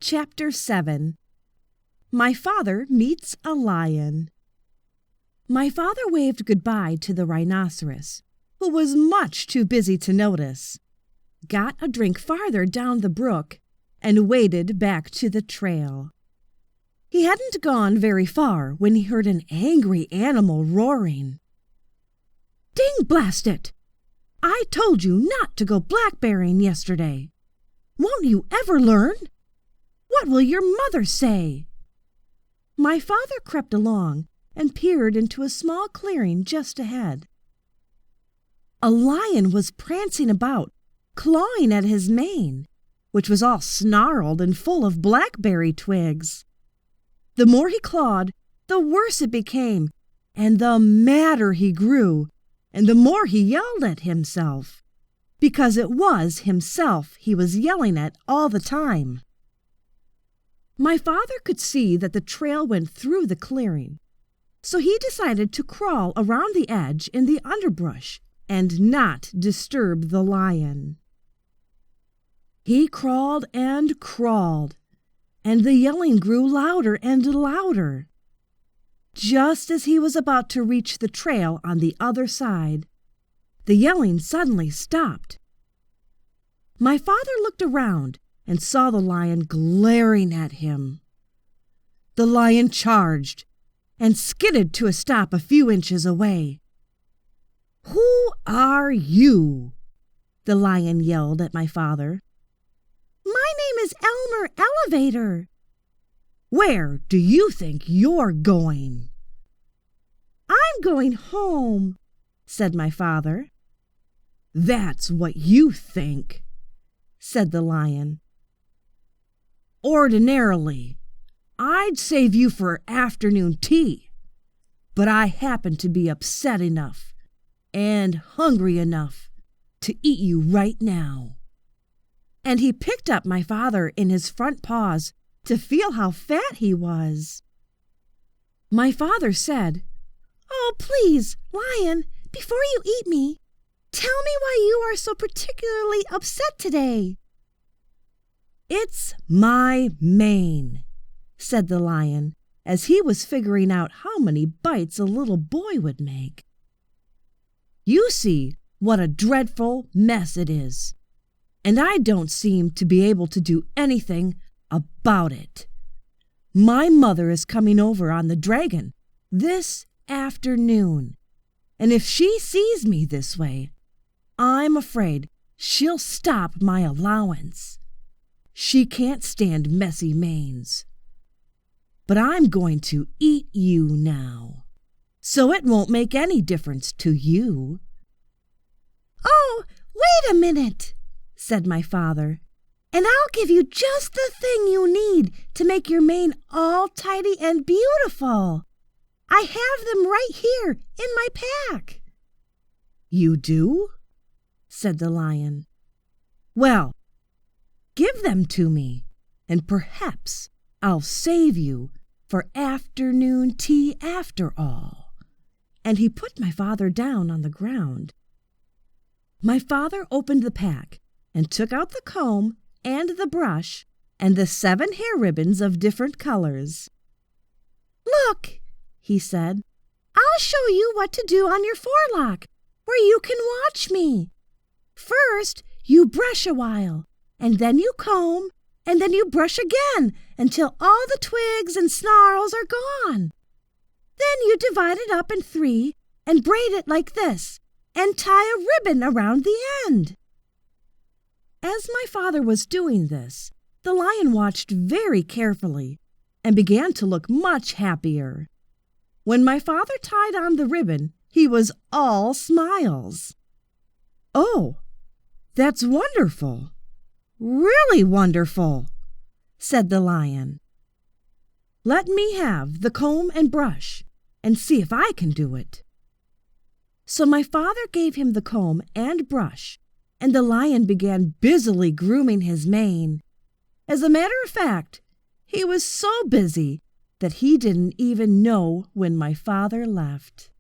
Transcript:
Chapter 7. My Father Meets a Lion. My father waved goodbye to the rhinoceros, who was much too busy to notice, got a drink farther down the brook, and waded back to the trail. He hadn't gone very far when he heard an angry animal roaring. "Ding blast it! I told you not to go blackberrying yesterday. Won't you ever learn? What will your mother say?" My father crept along and peered into a small clearing just ahead. A lion was prancing about, clawing at his mane, which was all snarled and full of blackberry twigs. The more he clawed, the worse it became, and the madder he grew, and the more he yelled at himself, because it was himself he was yelling at all the time. My father could see that the trail went through the clearing, so he decided to crawl around the edge in the underbrush and not disturb the lion. He crawled, and the yelling grew louder and louder. Just as he was about to reach the trail on the other side, the yelling suddenly stopped. My father looked around and saw the lion glaring at him. The lion charged and skidded to a stop a few inches away. "Who are you?" the lion yelled at my father. "My name is Elmer Elevator." "Where do you think you're going?" "I'm going home," said my father. "That's what you think," said the lion. "Ordinarily, I'd save you for afternoon tea, but I happen to be upset enough and hungry enough to eat you right now." And he picked up my father in his front paws to feel how fat he was. My father said, "Oh, please, lion, before you eat me, tell me why you are so particularly upset today." "It's my mane," said the lion, as he was figuring out how many bites a little boy would make. "You see what a dreadful mess it is, and I don't seem to be able to do anything about it. My mother is coming over on the dragon this afternoon, and if she sees me this way, I'm afraid she'll stop my allowance. She can't stand messy manes. But I'm going to eat you now, so it won't make any difference to you." "Oh, wait a minute," said my father, "and I'll give you just the thing you need to make your mane all tidy and beautiful. I have them right here in my pack." "You do?" said the lion. "Well, give them to me, and perhaps I'll save you for afternoon tea after all." And he put my father down on the ground. My father opened the pack and took out the comb and the brush and the 7 hair ribbons of different colors. "Look," he said, "I'll show you what to do on your forelock, where you can watch me. First, you brush a while, and then you comb, and then you brush again until all the twigs and snarls are gone. Then you divide it up in 3 and braid it like this, and tie a ribbon around the end." As my father was doing this, the lion watched very carefully and began to look much happier. When my father tied on the ribbon, he was all smiles. "Oh, that's wonderful, really wonderful," said the lion. "Let me have the comb and brush and see if I can do it." So my father gave him the comb and brush, and the lion began busily grooming his mane. As a matter of fact, he was so busy that he didn't even know when my father left.